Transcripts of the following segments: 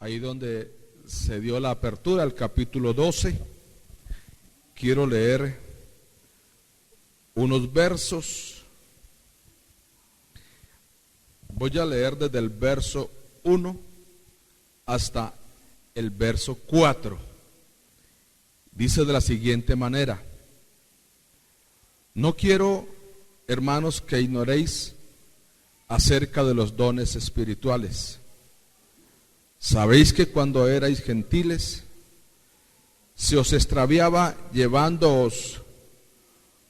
ahí donde se dio la apertura, el capítulo 12, quiero leer unos versos. Voy a leer desde el verso 1 hasta el verso 4. Dice de la siguiente manera: no quiero, hermanos, que ignoréis acerca de los dones espirituales. Sabéis que cuando erais gentiles, se os extraviaba llevándoos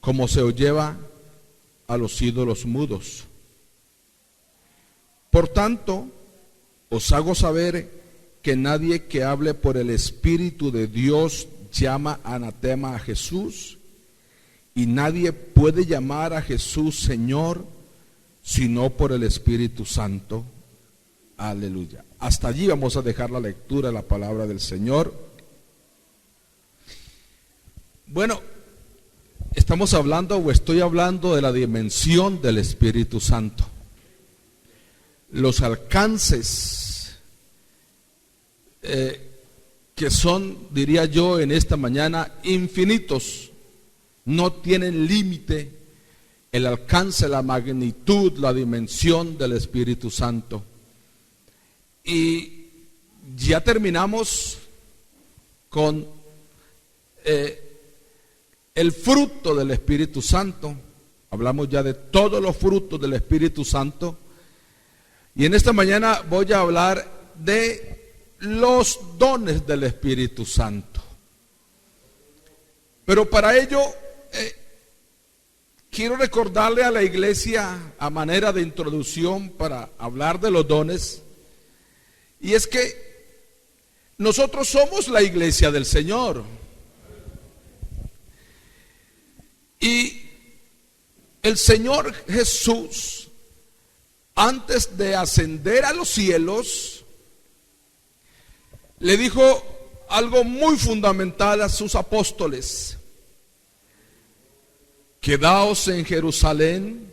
como se os lleva a los ídolos mudos. Por tanto, os hago saber que nadie que hable por el Espíritu de Dios llama anatema a Jesús, y nadie puede llamar a Jesús Señor sino por el Espíritu Santo. Aleluya. Hasta allí vamos a dejar la lectura de la palabra del Señor. Bueno, estamos hablando o estoy hablando de la dimensión del Espíritu Santo. Los alcances que son, diría yo, en esta mañana infinitos, no tienen límite el alcance, la magnitud, la dimensión del Espíritu Santo. Y ya terminamos con el fruto del Espíritu Santo. Hablamos ya de todos los frutos del Espíritu Santo. Y en esta mañana voy a hablar de los dones del Espíritu Santo. Pero para ello quiero recordarle a la iglesia, a manera de introducción para hablar de los dones, y es que nosotros somos la iglesia del Señor. Y el Señor Jesús, antes de ascender a los cielos, le dijo algo muy fundamental a sus apóstoles: quedaos en Jerusalén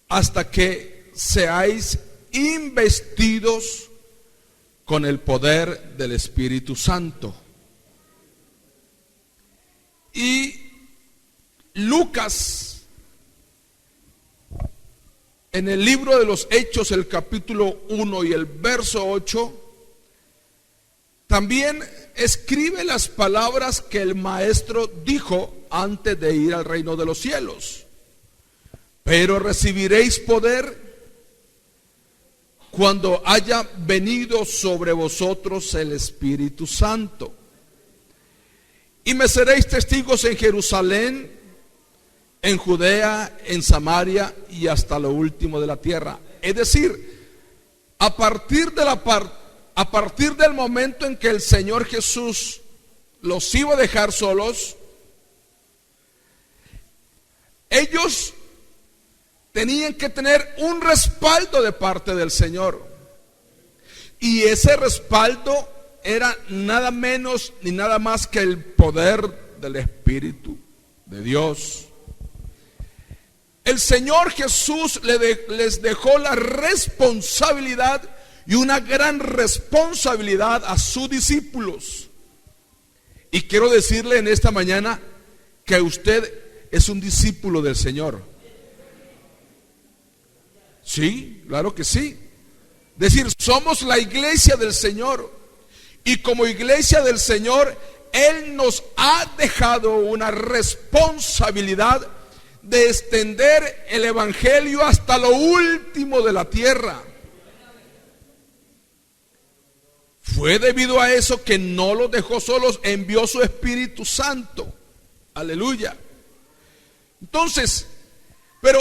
hasta que seáis investidos con el poder del Espíritu Santo. Y Lucas, en el libro de los Hechos, el capítulo 1 y el verso 8, también escribe las palabras que el maestro dijo antes de ir al reino de los cielos: pero recibiréis poder cuando haya venido sobre vosotros el Espíritu Santo, y me seréis testigos en Jerusalén, en Judea, en Samaria y hasta lo último de la tierra. Es decir, a partir del momento en que el Señor Jesús los iba a dejar solos, ellos tenían que tener un respaldo de parte del Señor. Y ese respaldo era nada menos ni nada más que el poder del Espíritu de Dios. El Señor Jesús les dejó la responsabilidad, y una gran responsabilidad, a sus discípulos. Y quiero decirle en esta mañana que usted es un discípulo del Señor. Sí, claro que sí. Es decir, somos la iglesia del Señor. Y como iglesia del Señor, Él nos ha dejado una responsabilidad de extender el evangelio hasta lo último de la tierra. Fue debido a eso que no los dejó solos, envió su Espíritu Santo. Aleluya. Entonces, pero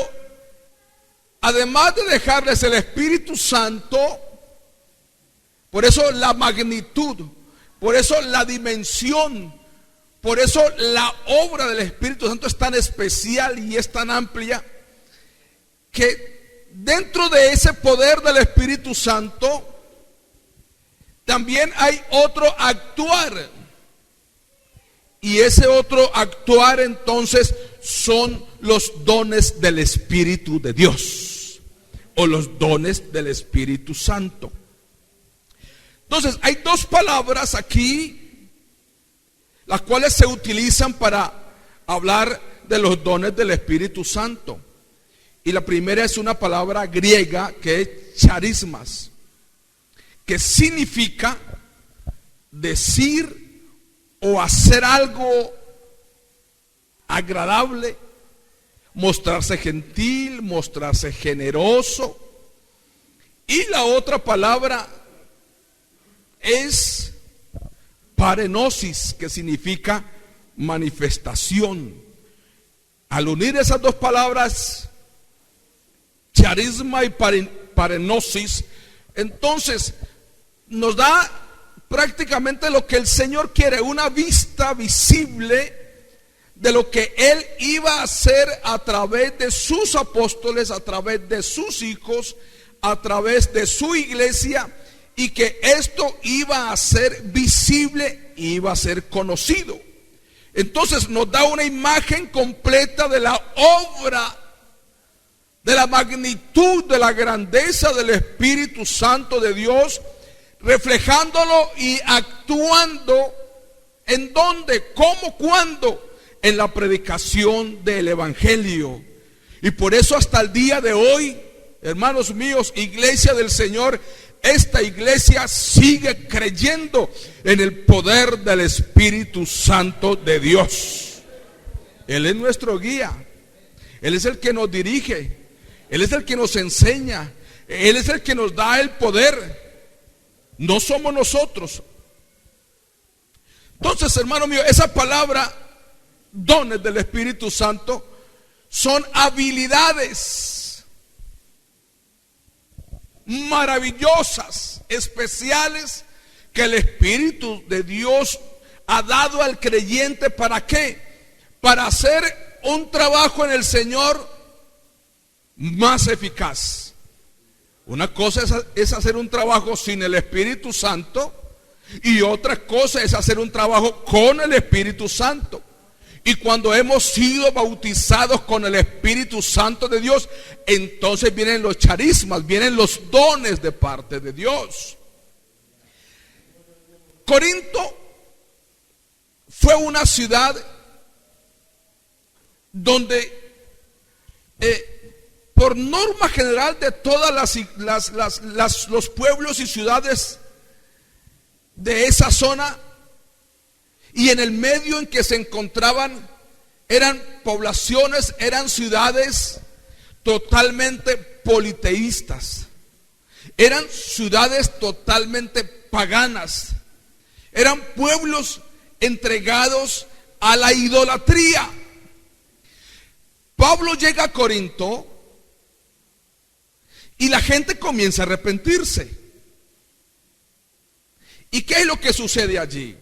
además de dejarles el Espíritu Santo, por eso la magnitud, por eso la dimensión, por eso la obra del Espíritu Santo es tan especial y es tan amplia, que dentro de ese poder del Espíritu Santo también hay otro actuar. Y ese otro actuar entonces son los dones del Espíritu de Dios, o los dones del Espíritu Santo. Entonces, hay dos palabras aquí, las cuales se utilizan para hablar de los dones del Espíritu Santo. Y la primera es una palabra griega que es charismas, que significa decir o hacer algo agradable, mostrarse gentil, mostrarse generoso. Y la otra palabra es parenosis, que significa manifestación. Al unir esas dos palabras, charisma y parenosis, entonces nos da prácticamente lo que el Señor quiere, una vista visible de lo que Él iba a hacer a través de sus apóstoles, a través de sus hijos, a través de su iglesia, y que esto iba a ser visible, iba a ser conocido. Entonces nos da una imagen completa de la obra, de la magnitud, de la grandeza del Espíritu Santo de Dios, reflejándolo y actuando. ¿En dónde? ¿Cómo? ¿Cuándo? En la predicación del Evangelio. Y por eso hasta el día de hoy, hermanos míos, iglesia del Señor, esta iglesia sigue creyendo en el poder del Espíritu Santo de Dios. Él es nuestro guía, Él es el que nos dirige, Él es el que nos enseña, Él es el que nos da el poder, no somos nosotros. Entonces, hermano mío, esa palabra dones del Espíritu Santo son habilidades maravillosas, especiales, que el Espíritu de Dios ha dado al creyente. ¿Para qué? Para hacer un trabajo en el Señor más eficaz. Una cosa es hacer un trabajo sin el Espíritu Santo, y otra cosa es hacer un trabajo con el Espíritu Santo. Y cuando hemos sido bautizados con el Espíritu Santo de Dios, entonces vienen los charismas, vienen los dones de parte de Dios. Corinto fue una ciudad donde por norma general de todas los pueblos y ciudades de esa zona, y en el medio en que se encontraban, eran poblaciones, eran ciudades totalmente politeístas, eran ciudades totalmente paganas, eran pueblos entregados a la idolatría. Pablo llega a Corinto y la gente comienza a arrepentirse. ¿Y qué es lo que sucede allí?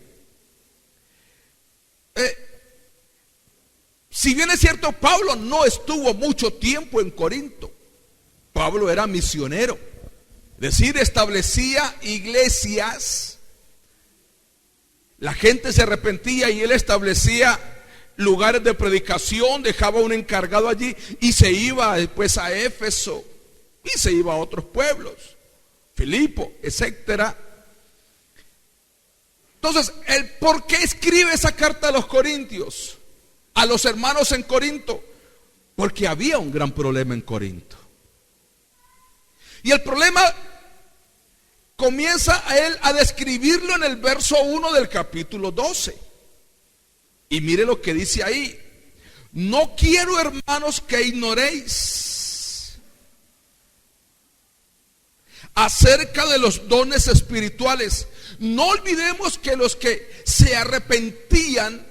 Si bien es cierto, Pablo no estuvo mucho tiempo en Corinto. Pablo era misionero, es decir, establecía iglesias. La gente se arrepentía y él establecía lugares de predicación, dejaba un encargado allí y se iba después a Éfeso y se iba a otros pueblos, Filipo, etcétera. Entonces, ¿por qué escribe esa carta a los corintios, a los hermanos en Corinto? Porque había un gran problema en Corinto. Y el problema comienza a él a describirlo en el verso 1 del capítulo 12. Y mire lo que dice ahí: no quiero, hermanos, que ignoréis acerca de los dones espirituales. No olvidemos que los que se arrepentían,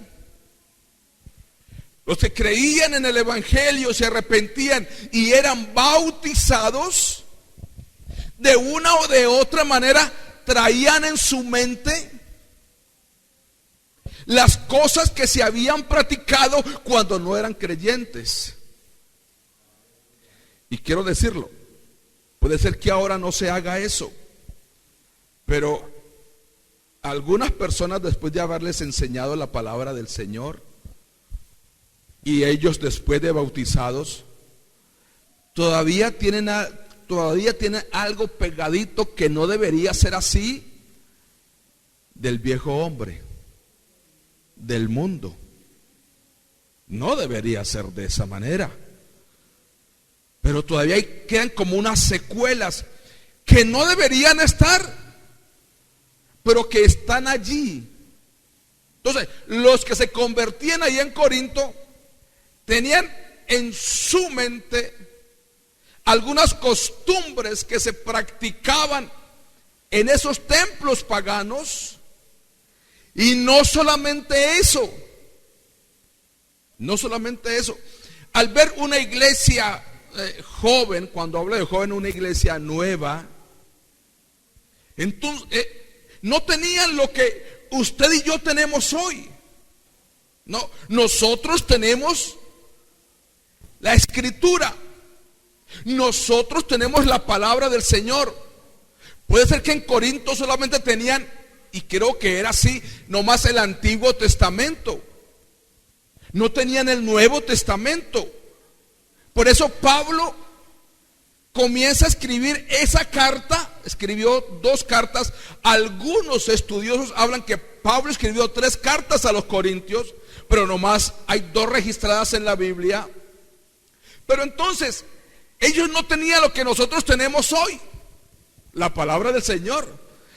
los que creían en el Evangelio, se arrepentían y eran bautizados, de una o de otra manera traían en su mente las cosas que se habían practicado cuando no eran creyentes. Y quiero decirlo, puede ser que ahora no se haga eso, pero algunas personas, después de haberles enseñado la palabra del Señor, y ellos después de bautizados, todavía tienen algo pegadito que no debería ser así, del viejo hombre, del mundo. No debería ser de esa manera. Pero todavía quedan como unas secuelas que no deberían estar, pero que están allí. Entonces, los que se convertían ahí en Corinto tenían en su mente algunas costumbres que se practicaban en esos templos paganos. Y no solamente eso, al ver una iglesia joven, cuando hablo de joven, una iglesia nueva, entonces no tenían lo que usted y yo tenemos hoy. No, nosotros tenemos la escritura, nosotros tenemos la palabra del Señor. Puede ser que en Corinto solamente tenían, y creo que era así, nomás el Antiguo Testamento. No tenían el Nuevo Testamento. Por eso Pablo comienza a escribir esa carta. Escribió 2 cartas. Algunos estudiosos hablan que Pablo escribió 3 cartas a los corintios, pero nomás hay 2 registradas en la Biblia. Pero entonces, ellos no tenían lo que nosotros tenemos hoy, la palabra del Señor,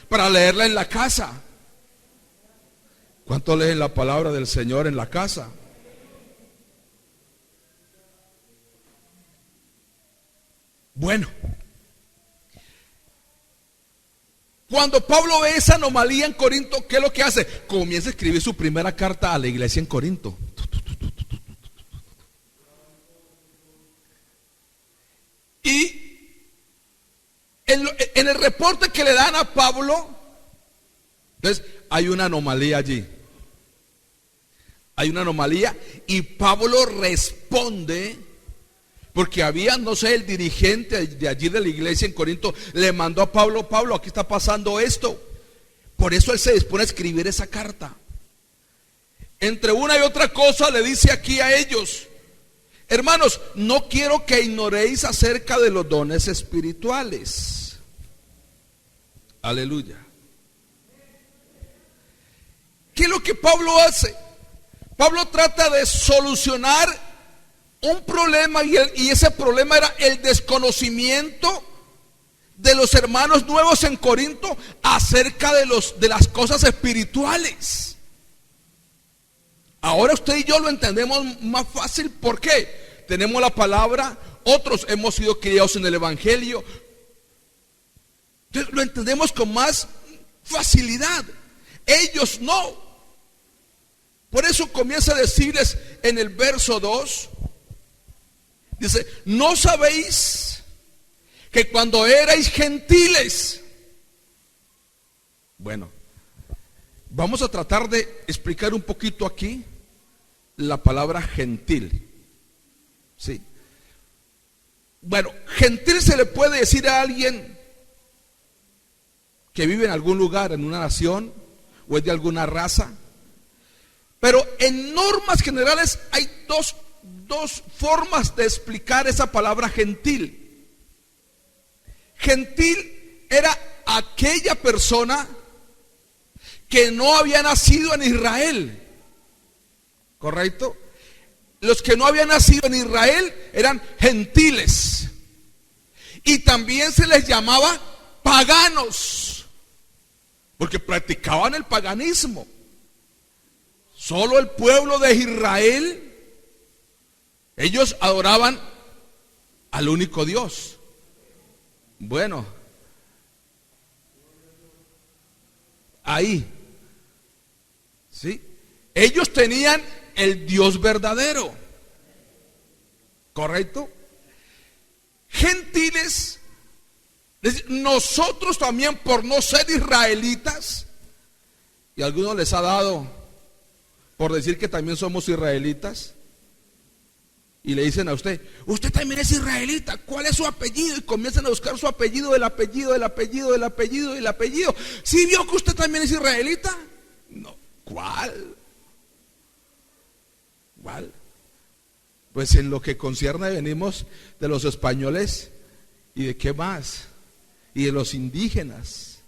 para leerla en la casa. ¿Cuánto leen la palabra del Señor en la casa? Bueno, cuando Pablo ve esa anomalía en Corinto, ¿qué es lo que hace? Comienza a escribir su primera carta a la iglesia en Corinto. Y en el reporte que le dan a Pablo, entonces hay una anomalía allí. Hay una anomalía y Pablo responde. Porque había, no sé, el dirigente de allí de la iglesia en Corinto le mandó a Pablo: Pablo, aquí está pasando esto. Por eso él se dispone a escribir esa carta. Entre una y otra cosa le dice aquí a ellos: hermanos, no quiero que ignoréis acerca de los dones espirituales. Aleluya. ¿Qué es lo que Pablo hace? Pablo trata de solucionar un problema, y ese problema era el desconocimiento de los hermanos nuevos en Corinto acerca de las cosas espirituales. Ahora usted y yo lo entendemos más fácil. ¿Por qué? Tenemos la palabra, otros hemos sido criados en el Evangelio, entonces lo entendemos con más facilidad. Ellos no. Por eso comienza a decirles en el verso 2, dice: ¿no sabéis que cuando erais gentiles? Bueno, vamos a tratar de explicar un poquito aquí la palabra gentil. Sí. Bueno, gentil se le puede decir a alguien que vive en algún lugar, en una nación, o es de alguna raza. Pero en normas generales hay dos formas de explicar esa palabra gentil. Gentil era aquella persona que no había nacido en Israel. ¿Correcto? Los que no habían nacido en Israel eran gentiles. Y también se les llamaba paganos, porque practicaban el paganismo. Solo el pueblo de Israel, ellos adoraban al único Dios. Bueno, ahí, ¿sí? Ellos tenían el Dios verdadero, ¿correcto? Gentiles, nosotros también, por no ser israelitas, y a algunos les ha dado por decir que también somos israelitas, y le dicen a usted: usted también es israelita, ¿cuál es su apellido? Y comienzan a buscar su apellido, el apellido, el apellido, el apellido, el apellido. ¿Sí vio que usted también es israelita? No. ¿Cuál? Pues en lo que concierne venimos de los españoles, y de qué más, y de los indígenas,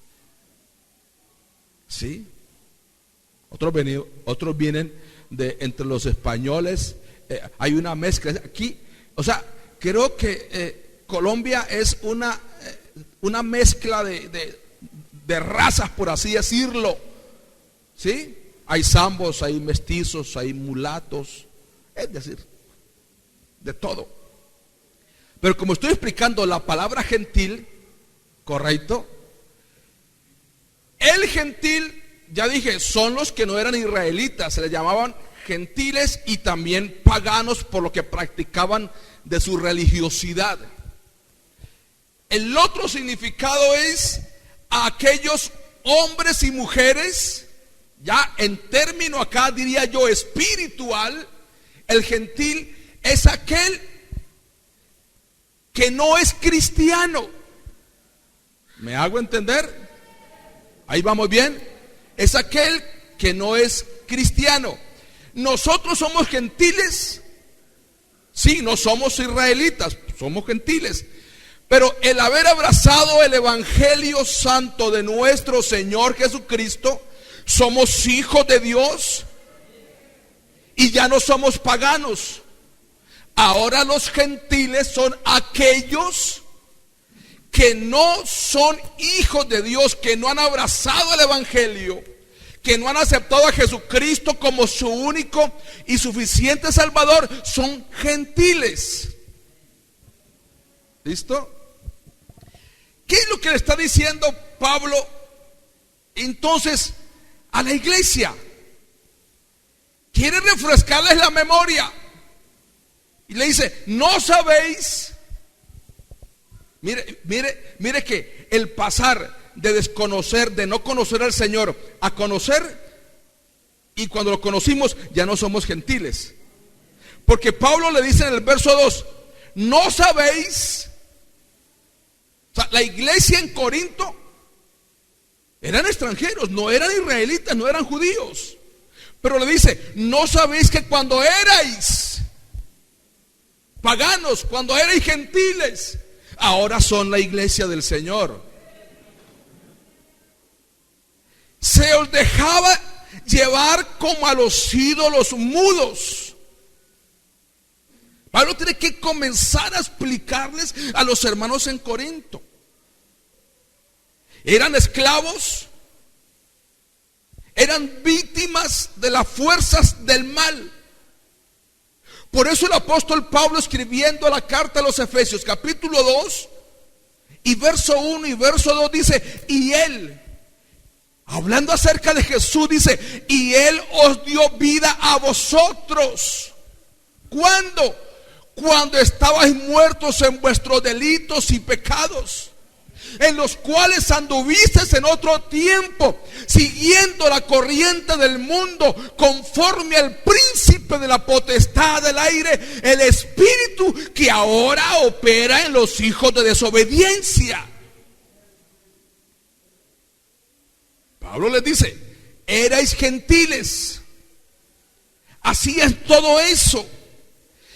¿sí? Otros vienen de entre los españoles. Hay una mezcla aquí. O sea, creo que Colombia es una mezcla de razas, por así decirlo. ¿Sí? Hay zambos, hay mestizos, hay mulatos, es decir, de todo. Pero como estoy explicando la palabra gentil, correcto, el gentil, ya dije, son los que no eran israelitas, se les llamaban gentiles y también paganos por lo que practicaban de su religiosidad. El otro significado es a aquellos hombres y mujeres, ya en término acá diría yo espiritual. El gentil es aquel que no es cristiano. ¿Me hago entender? Ahí vamos bien. Es aquel que no es cristiano. Nosotros somos gentiles. Sí, no somos israelitas, somos gentiles. Pero el haber abrazado el evangelio santo de nuestro Señor Jesucristo, somos hijos de Dios y ya no somos paganos. Ahora los gentiles son aquellos que no son hijos de Dios, que no han abrazado el evangelio, que no han aceptado a Jesucristo como su único y suficiente Salvador. Son gentiles. ¿Listo? ¿Qué es lo que le está diciendo Pablo entonces a la iglesia? Quiere refrescarles la memoria y le dice: ¿no sabéis? Mire que el pasar de desconocer, de no conocer al Señor a conocer, y cuando lo conocimos ya no somos gentiles. Porque Pablo le dice en el verso 2: ¿no sabéis? O sea, la iglesia en Corinto eran extranjeros, no eran israelitas, no eran judíos. Pero le dice: ¿no sabéis que cuando erais paganos, cuando erais gentiles, ahora son la iglesia del Señor? Se os dejaba llevar como a los ídolos mudos. Pablo tiene que comenzar a explicarles a los hermanos en Corinto. Eran esclavos, eran víctimas de las fuerzas del mal. Por eso el apóstol Pablo, escribiendo la carta a los Efesios capítulo 2 y verso 1 y verso 2, dice: y él, hablando acerca de Jesús, dice: y él os dio vida a vosotros. ¿Cuándo? Cuando estabais muertos en vuestros delitos y pecados, en los cuales anduvisteis en otro tiempo, siguiendo la corriente del mundo, conforme al príncipe de la potestad del aire, el espíritu que ahora opera en los hijos de desobediencia. Pablo les dice: erais gentiles, hacían todo eso,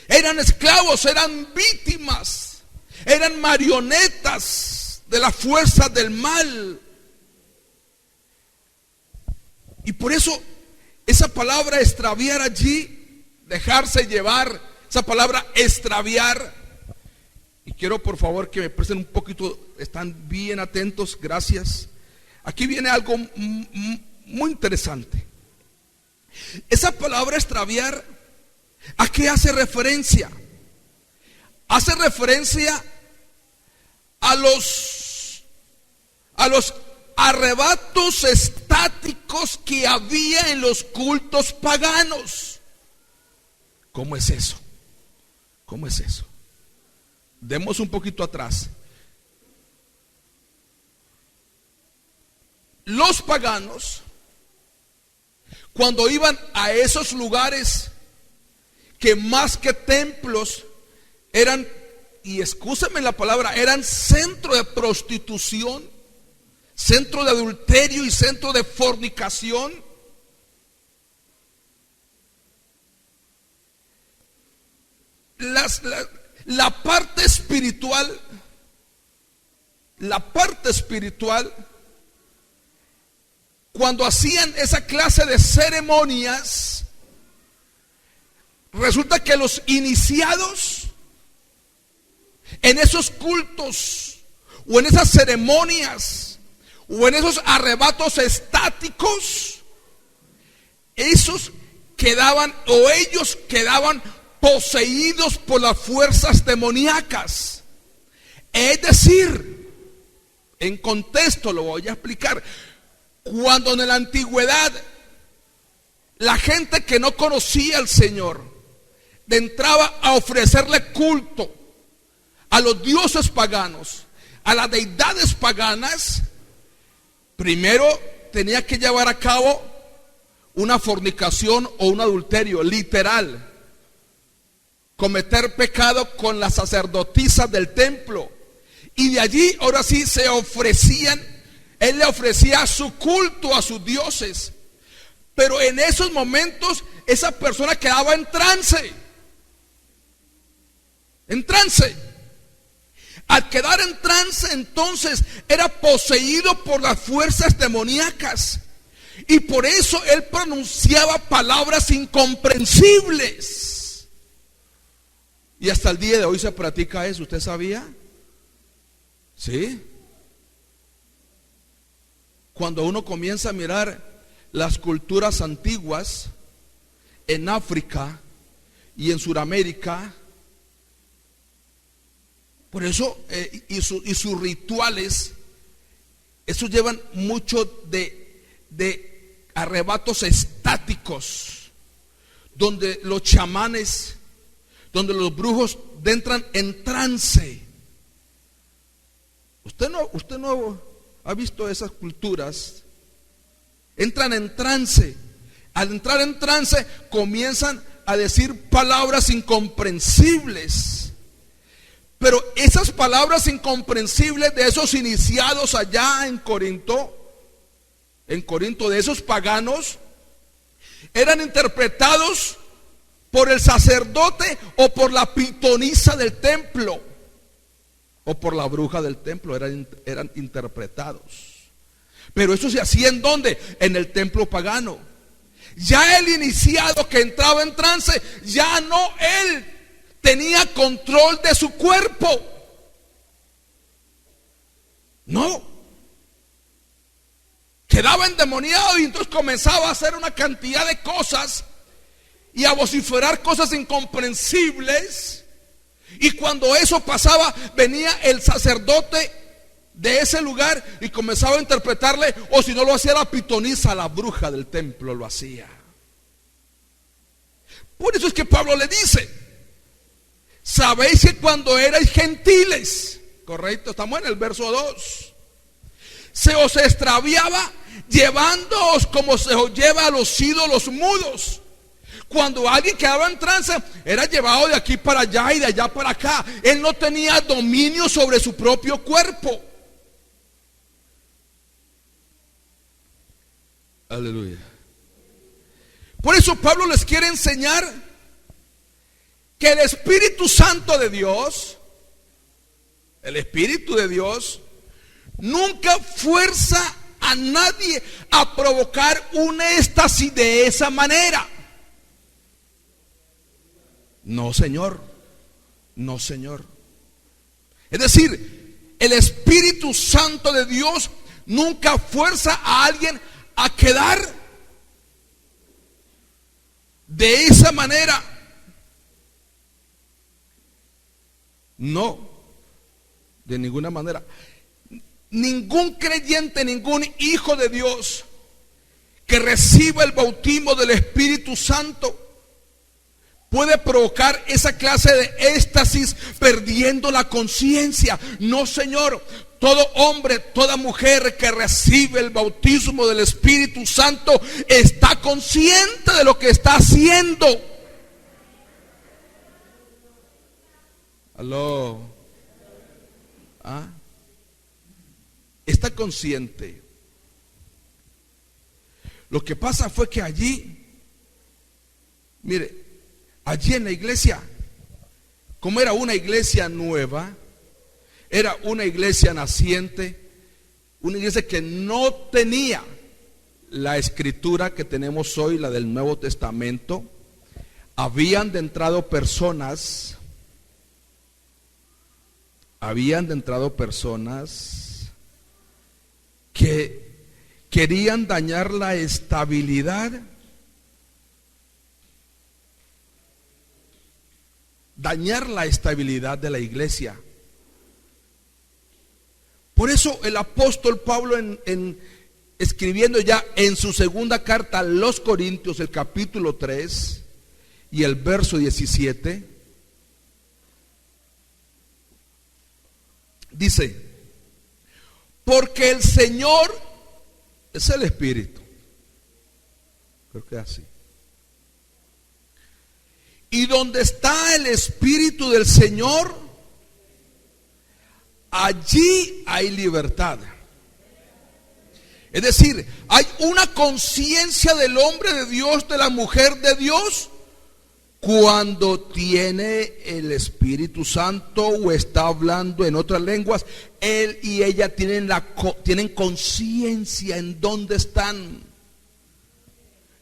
eran esclavos, eran víctimas, eran marionetas de las fuerzas del mal. Y por eso esa palabra extraviar allí, dejarse llevar, esa palabra extraviar, y quiero por favor que me presten un poquito, están bien atentos, gracias. Aquí viene algo muy interesante. Esa palabra extraviar, ¿a qué hace referencia? Hace referencia a los arrebatos estáticos que había en los cultos paganos. ¿Cómo es eso? ¿Cómo es eso? Demos un poquito atrás. Los paganos, cuando iban a esos lugares que más que templos eran, y excúsenme la palabra, eran centro de prostitución, centro de adulterio y centro de fornicación, la parte espiritual cuando hacían esa clase de ceremonias, resulta que los iniciados en esos cultos o en esas ceremonias o en esos arrebatos estáticos, ellos quedaban poseídos por las fuerzas demoníacas. Es decir, en contexto lo voy a explicar. Cuando en la antigüedad la gente que no conocía al Señor entraba a ofrecerle culto a los dioses paganos, a las deidades paganas, primero tenía que llevar a cabo una fornicación o un adulterio, literal. Cometer pecado con las sacerdotisas del templo. Y de allí, ahora sí, se ofrecían, él le ofrecía su culto a sus dioses. Pero en esos momentos, esa persona quedaba en trance. En trance. Al quedar en trance, entonces, era poseído por las fuerzas demoníacas. Y por eso él pronunciaba palabras incomprensibles. Y hasta el día de hoy se practica eso. ¿Usted sabía? ¿Sí? Cuando uno comienza a mirar las culturas antiguas en África y en Sudamérica, por eso y sus rituales, esos llevan mucho de arrebatos estáticos, donde los chamanes, donde los brujos entran en trance. Usted no ha visto esas culturas. Entran en trance. Al entrar en trance comienzan a decir palabras incomprensibles. Pero esas palabras incomprensibles de esos iniciados allá en Corinto, de esos paganos, eran interpretados por el sacerdote o por la pitonisa del templo o por la bruja del templo. Eran interpretados. Pero eso se hacía ¿en dónde? En el templo pagano. Ya el iniciado que entraba en trance, ya no él tenía control de su cuerpo. No. Quedaba endemoniado y entonces comenzaba a hacer una cantidad de cosas y a vociferar cosas incomprensibles. Y cuando eso pasaba, venía el sacerdote de ese lugar y comenzaba a interpretarle, o si no lo hacía la pitonisa, la bruja del templo lo hacía. Por eso es que Pablo le dice: sabéis que cuando erais gentiles, correcto, estamos en el verso 2, se os extraviaba llevándoos como se os lleva a los ídolos mudos. Cuando alguien quedaba en trance, era llevado de aquí para allá y de allá para acá. Él no tenía dominio sobre su propio cuerpo. Aleluya. Por eso Pablo les quiere enseñar que el Espíritu Santo de Dios, el Espíritu de Dios, nunca fuerza a nadie a provocar un éxtasis de esa manera. No, Señor. No, Señor. Es decir, el Espíritu Santo de Dios nunca fuerza a alguien a quedar de esa manera. No, de ninguna manera. Ningún creyente, ningún hijo de Dios que reciba el bautismo del Espíritu Santo puede provocar esa clase de éxtasis perdiendo la conciencia. No, Señor. Todo hombre, toda mujer que recibe el bautismo del Espíritu Santo está consciente de lo que está haciendo. Aló. ¿Ah? Está consciente. Lo que pasa fue que allí, mire, allí en la iglesia, como era una iglesia nueva, era una iglesia naciente, una iglesia que no tenía la escritura que tenemos hoy, la del Nuevo Testamento, habían de entrado personas que querían dañar la estabilidad, de la iglesia. Por eso el apóstol Pablo escribiendo ya en su segunda carta a los Corintios, el capítulo 3 y el verso 17, dice: porque el Señor es el Espíritu. Creo que es así. Y donde está el Espíritu del Señor, allí hay libertad. Es decir, hay una conciencia del hombre de Dios, de la mujer de Dios, cuando tiene el Espíritu Santo o está hablando en otras lenguas. Él y ella tienen conciencia en dónde están.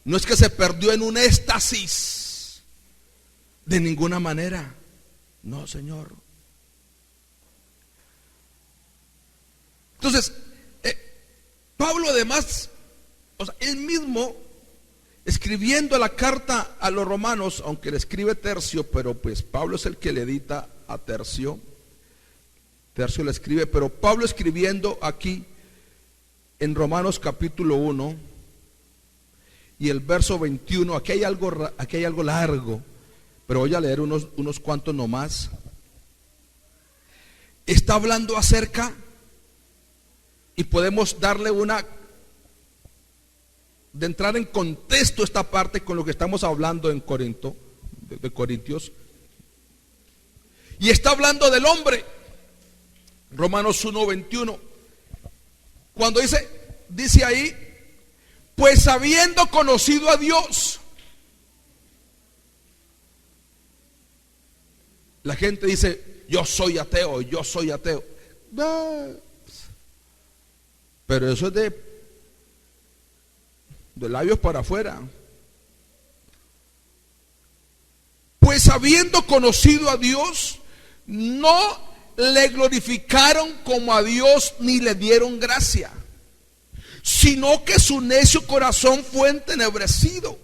No es que se perdió en un éxtasis, de ninguna manera. No, Señor. Entonces, Pablo además, él mismo escribiendo la carta a los romanos, aunque le escribe Tercio, pero pues Pablo es el que le edita a Tercio. Tercio le escribe, pero Pablo escribiendo aquí en Romanos capítulo 1 y el verso 21, aquí hay algo largo, pero voy a leer unos cuantos nomás. Está hablando acerca, y podemos darle de entrar en contexto esta parte con lo que estamos hablando en Corinto, de Corintios. Y está hablando del hombre. Romanos 1:21. Cuando dice ahí, pues habiendo conocido a Dios. La gente dice, yo soy ateo. Pero eso es de labios para afuera. Pues habiendo conocido a Dios, no le glorificaron como a Dios ni le dieron gracia, sino que su necio corazón fue entenebrecido.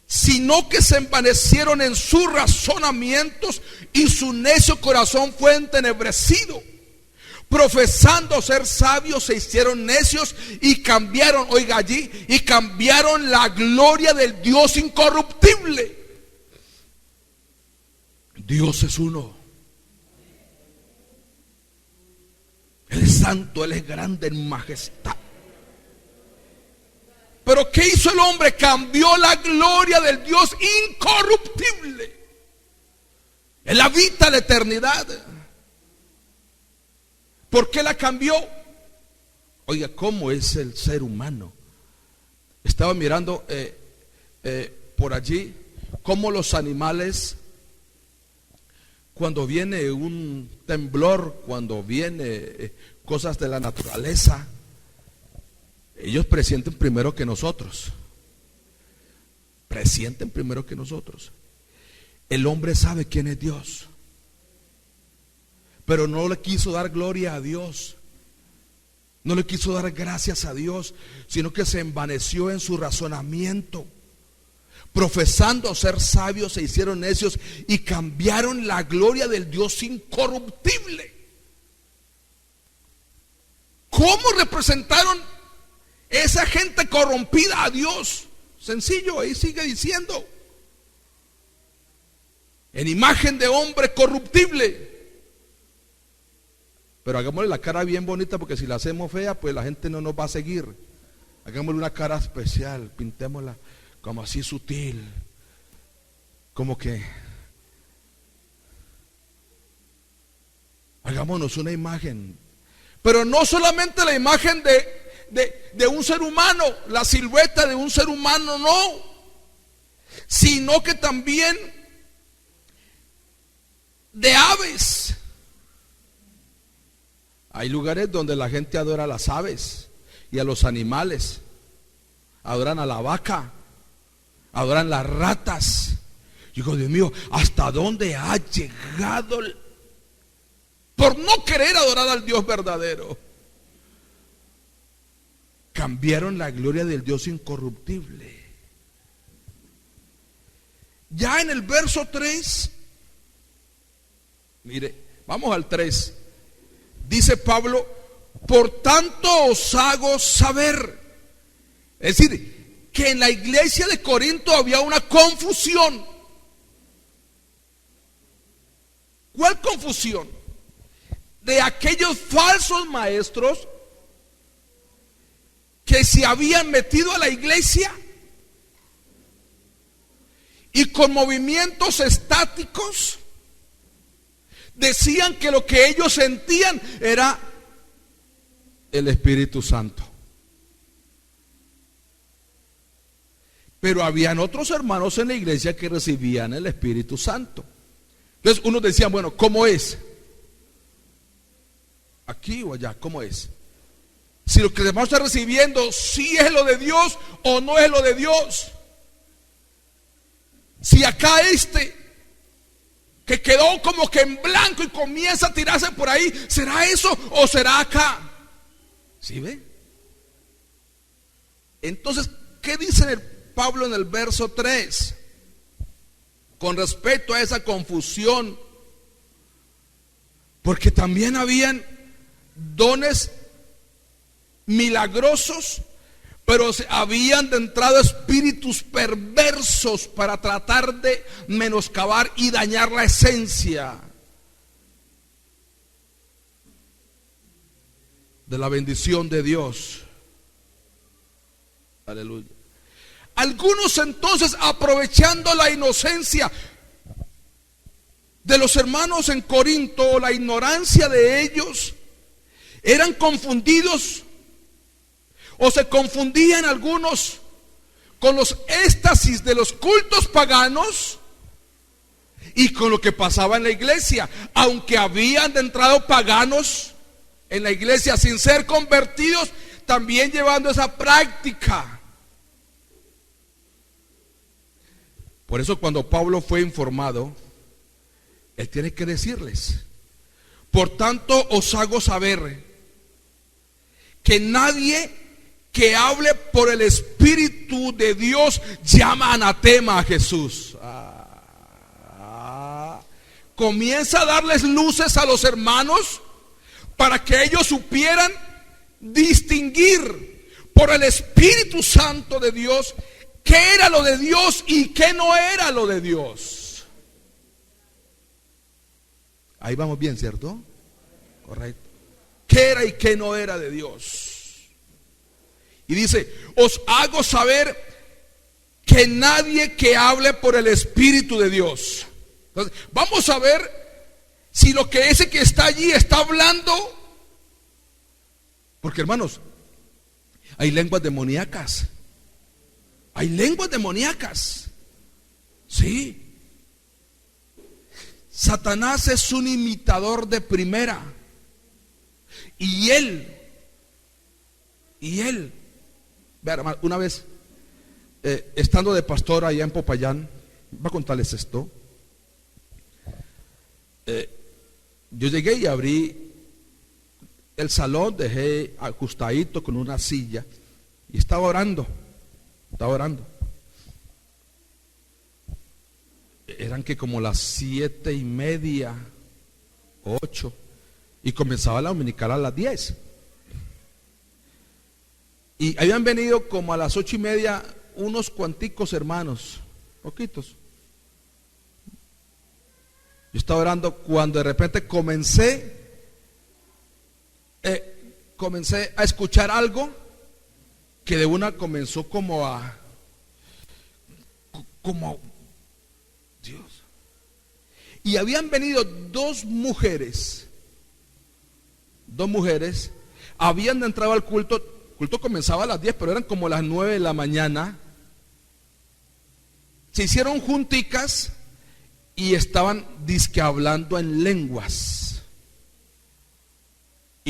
Sino que se envanecieron en sus razonamientos y su necio corazón fue entenebrecido. Profesando ser sabios se hicieron necios y cambiaron, oiga allí, y cambiaron la gloria del Dios incorruptible. Dios es uno. Él es santo, Él es grande en majestad. Pero ¿qué hizo el hombre? Cambió la gloria del Dios incorruptible. Él habita la eternidad. ¿Por qué la cambió? Oiga, ¿cómo es el ser humano? Estaba mirando por allí cómo los animales, cuando viene un temblor, cuando viene cosas de la naturaleza, ellos presienten primero que nosotros. El hombre sabe quién es Dios, pero no le quiso dar gloria a Dios, no le quiso dar gracias a Dios, sino que se envaneció en su razonamiento. Profesando ser sabios se hicieron necios y cambiaron la gloria del Dios incorruptible. ¿Cómo representaron esa gente corrompida a Dios? Sencillo, ahí sigue diciendo: en imagen de hombre corruptible. Pero hagámosle la cara bien bonita, porque si la hacemos fea, pues la gente no nos va a seguir. Hagámosle una cara especial, pintémosla como así sutil, como que hagámonos una imagen. Pero no solamente la imagen de un ser humano, la silueta de un ser humano, no, sino que también de aves, Hay lugares donde la gente adora a las aves y a los animales, adoran a la vaca, adoran las ratas. Yo digo, Dios mío, ¿hasta dónde ha llegado por no querer adorar al Dios verdadero? Cambiaron la gloria del Dios incorruptible. Ya en el verso 3, mire, vamos al 3. Dice Pablo, por tanto os hago saber. Es decir, que en la iglesia de Corinto había una confusión. ¿Cuál confusión? De aquellos falsos maestros que se habían metido a la iglesia y con movimientos estáticos decían que lo que ellos sentían era el Espíritu Santo. Pero habían otros hermanos en la iglesia que recibían el Espíritu Santo. Entonces unos decían, bueno, ¿cómo es? ¿Aquí o allá? ¿Cómo es? Si lo que el hermano está recibiendo, ¿sí es lo de Dios o no es lo de Dios? Si acá que quedó como que en blanco y comienza a tirarse por ahí, ¿será eso o será acá? ¿Sí ve? Entonces, ¿qué dice Pablo en el verso 3? Con respecto a esa confusión, porque también habían dones milagrosos, pero habían entrado espíritus perversos para tratar de menoscabar y dañar la esencia de la bendición de Dios. Aleluya. Algunos entonces, aprovechando la inocencia de los hermanos en Corinto, la ignorancia de ellos, eran confundidos o se confundían algunos con los éxtasis de los cultos paganos y con lo que pasaba en la iglesia, aunque habían entrado paganos en la iglesia sin ser convertidos, también llevando esa práctica. Por eso cuando Pablo fue informado, él tiene que decirles, por tanto os hago saber que nadie que hable por el Espíritu de Dios llama anatema a Jesús. Comienza a darles luces a los hermanos para que ellos supieran distinguir por el Espíritu Santo de Dios qué era lo de Dios y qué no era lo de Dios. Ahí vamos bien, ¿cierto? Correcto. ¿Qué era y qué no era de Dios? Y dice, os hago saber que nadie que hable por el Espíritu de Dios. Entonces, vamos a ver si lo que ese que está allí está hablando. Porque hermanos, hay lenguas demoníacas. Hay lenguas demoníacas. Sí. Satanás es un imitador de primera. Y él, vean, hermano, una vez estando de pastor allá en Popayán, voy a contarles esto. Yo llegué y abrí el salón, dejé ajustadito con una silla y estaba orando. Eran que como las 7:30, 8, y comenzaba la dominical a las 10. Y habían venido como a las 8:30 unos cuanticos hermanos, poquitos. Yo estaba orando cuando de repente comencé a escuchar algo que de una comenzó como Dios. Y habían venido dos mujeres, habían entrado al culto. El culto comenzaba a las 10, pero eran como las 9 de la mañana. Se hicieron junticas y estaban dizque hablando en lenguas.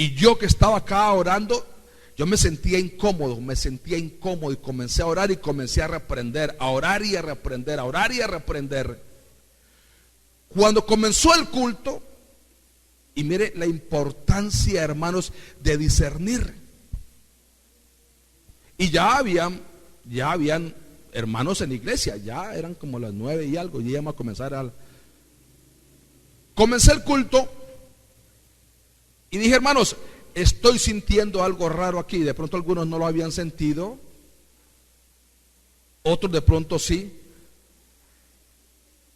Y yo que estaba acá orando, yo me sentía incómodo y comencé a orar y comencé a reprender, a orar y a reprender, a orar y a reprender. Cuando comenzó el culto, y mire la importancia, hermanos, de discernir. Y ya habían hermanos en la iglesia, ya eran como las 9 y algo, y íbamos a comenzar Comencé el culto y dije, hermanos, estoy sintiendo algo raro aquí. De pronto algunos no lo habían sentido, otros de pronto sí.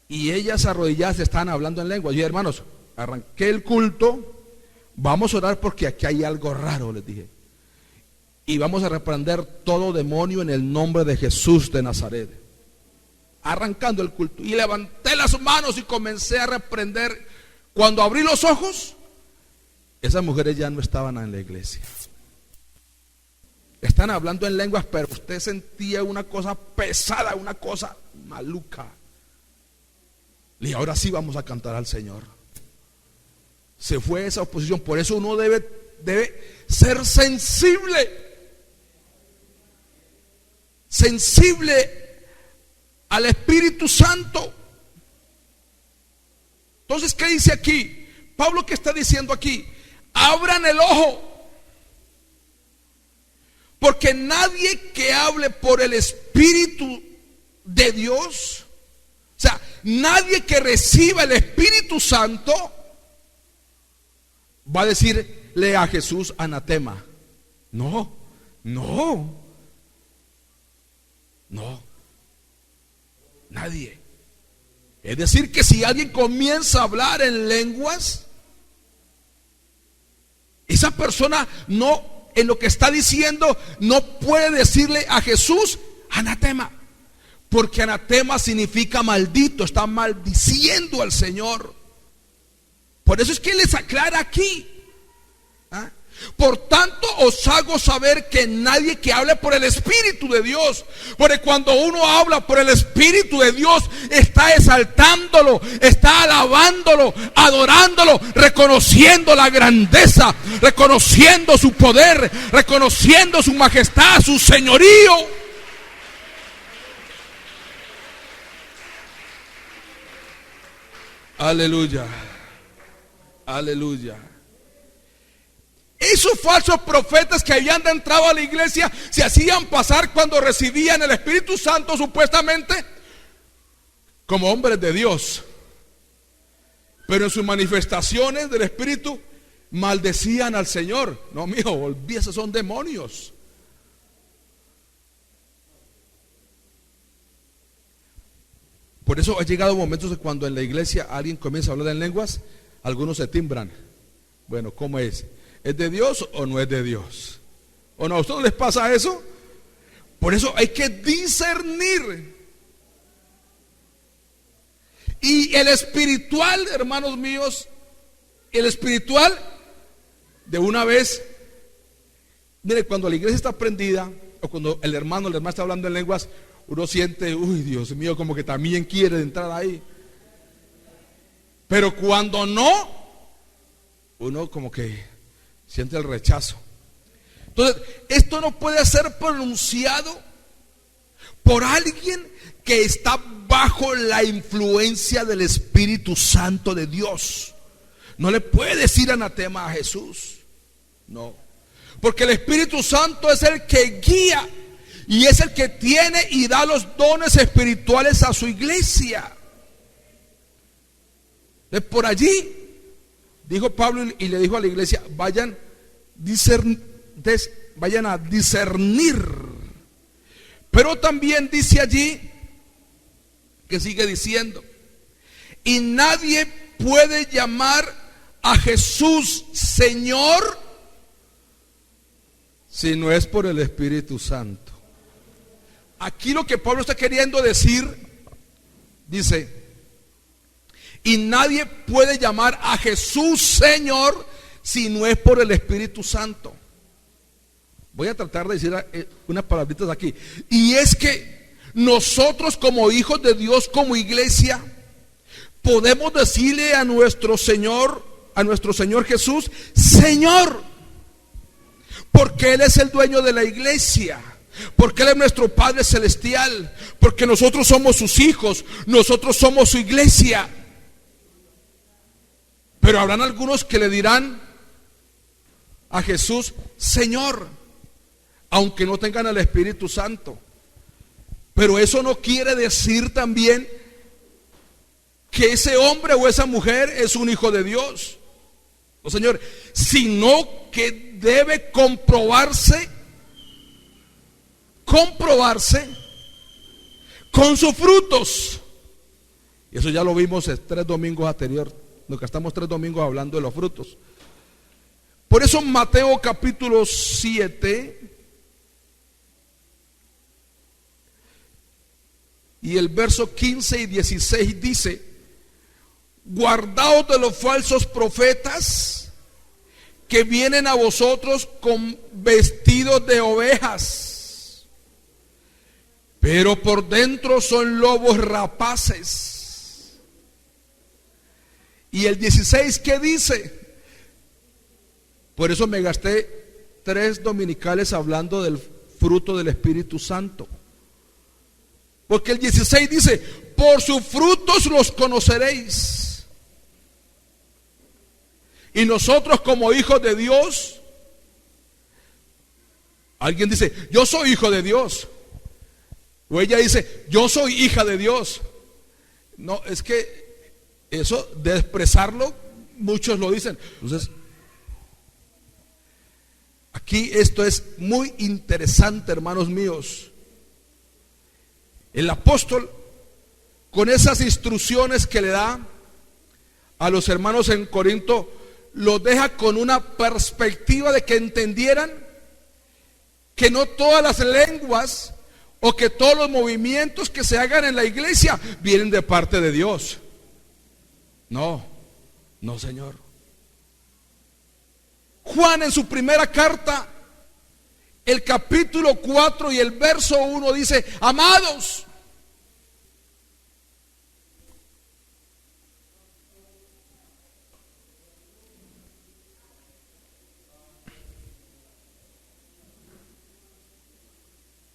Y ellas arrodilladas estaban hablando en lengua. Y yo, hermanos, arranqué el culto, vamos a orar porque aquí hay algo raro, les dije. Y vamos a reprender todo demonio en el nombre de Jesús de Nazaret. Arrancando el culto. Y levanté las manos y comencé a reprender. Cuando abrí los ojos, esas mujeres ya no estaban en la iglesia. Están hablando en lenguas, pero usted sentía una cosa pesada, una cosa maluca. Y ahora sí vamos a cantar al Señor. Se fue esa oposición. Por eso uno debe ser sensible al Espíritu Santo. Entonces, ¿qué dice aquí? Pablo, ¿qué está diciendo aquí? Abran el ojo, porque nadie que hable por el Espíritu de Dios, o sea, nadie que reciba el Espíritu Santo va a decirle a Jesús anatema. No. Nadie. Es decir, que si alguien comienza a hablar en lenguas, esa persona no, en lo que está diciendo, no puede decirle a Jesús anatema, porque anatema significa maldito, está maldiciendo al Señor. Por eso es que les aclara aquí. Por tanto os hago saber que nadie que hable por el Espíritu de Dios, porque cuando uno habla por el Espíritu de Dios, está exaltándolo, está alabándolo, adorándolo, reconociendo la grandeza, reconociendo su poder, reconociendo su majestad, su señorío. Aleluya, aleluya. Esos falsos profetas que habían entrado a la iglesia se hacían pasar cuando recibían el Espíritu Santo supuestamente como hombres de Dios, pero en sus manifestaciones del Espíritu maldecían al Señor. No, mijo, olvídese, son demonios. Por eso ha llegado momentos de cuando en la iglesia alguien comienza a hablar en lenguas, algunos se timbran. Bueno, ¿cómo es? ¿Es de Dios o no es de Dios? ¿O no? ¿A ustedes les pasa eso? Por eso hay que discernir. Y el espiritual, hermanos míos, el espiritual, de una vez, mire, cuando la iglesia está prendida, o cuando el hermano está hablando en lenguas, uno siente, uy, Dios mío, como que también quiere entrar ahí. Pero cuando no, uno como que siente el rechazo. Entonces, esto no puede ser pronunciado por alguien que está bajo la influencia del Espíritu Santo de Dios. No le puede decir anatema a Jesús. No. Porque el Espíritu Santo es el que guía y es el que tiene y da los dones espirituales a su iglesia. Entonces, por allí dijo Pablo y le dijo a la iglesia, vayan a discernir. Pero también dice allí, que sigue diciendo, y nadie puede llamar a Jesús Señor si no es por el Espíritu Santo. Aquí lo que Pablo está queriendo decir, dice, y nadie puede llamar a Jesús Señor si no es por el Espíritu Santo. Voy a tratar de decir unas palabritas aquí. Y es que nosotros como hijos de Dios, como iglesia, podemos decirle a nuestro Señor Jesús, Señor. porque Él es el dueño de la iglesia, porque Él es nuestro Padre celestial, porque nosotros somos sus hijos, nosotros somos su iglesia. Pero habrán algunos que le dirán a Jesús, Señor, aunque no tengan el Espíritu Santo. Pero eso no quiere decir también que ese hombre o esa mujer es un hijo de Dios. No, Señor, sino que debe comprobarse con sus frutos. Y eso ya lo vimos en 3 domingos anteriores. Nos gastamos 3 domingos hablando de los frutos. Por eso Mateo capítulo 7 y el verso 15 y 16 dice: guardaos de los falsos profetas que vienen a vosotros con vestidos de ovejas, pero por dentro son lobos rapaces. Y el 16, ¿qué dice? Por eso me gasté 3 dominicales hablando del fruto del Espíritu Santo. Porque el 16 dice: por sus frutos los conoceréis. Y nosotros como hijos de Dios, alguien dice, yo soy hijo de Dios. O ella dice, yo soy hija de Dios. No, es que eso de expresarlo, muchos lo dicen. Entonces, aquí esto es muy interesante, hermanos míos. El apóstol, con esas instrucciones que le da a los hermanos en Corinto, los deja con una perspectiva de que entendieran que no todas las lenguas o que todos los movimientos que se hagan en la iglesia vienen de parte de Dios. No, no, Señor. Juan en su primera carta, el capítulo 4 y el verso 1 dice: amados,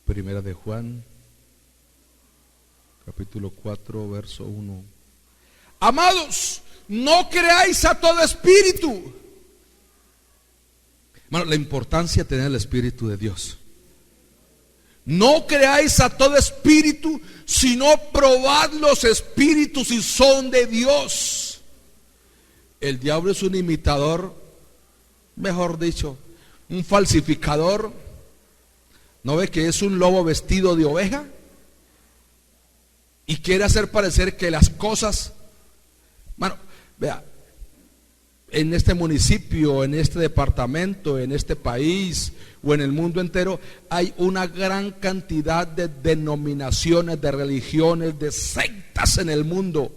primera de Juan, capítulo 4, verso 1. Amados, no creáis a todo espíritu. Bueno, la importancia de tener el Espíritu de Dios. No creáis a todo espíritu, sino probad los espíritus si son de Dios. El diablo es un imitador, mejor dicho, un falsificador. ¿No ve que es un lobo vestido de oveja? Y quiere hacer parecer que las cosas, bueno, vea, en este municipio, en este departamento, en este país o en el mundo entero, hay una gran cantidad de denominaciones, de religiones, de sectas en el mundo.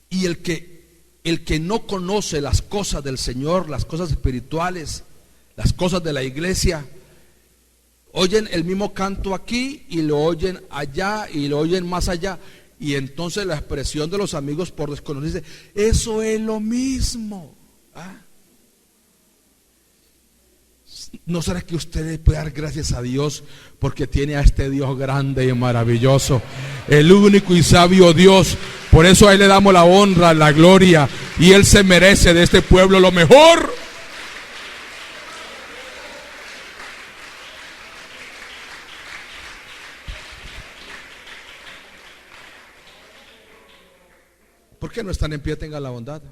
Y el que no conoce las cosas del Señor, las cosas espirituales, las cosas de la iglesia, oyen el mismo canto aquí y lo oyen allá y lo oyen más allá. Y entonces la expresión de los amigos por desconocerse, eso es lo mismo. ¿Ah? ¿No será que usted le puede dar gracias a Dios porque tiene a este Dios grande y maravilloso, el único y sabio Dios? Por eso a Él le damos la honra, la gloria, y Él se merece de este pueblo lo mejor. ¿Por qué no están en pie? Tengan la bondad.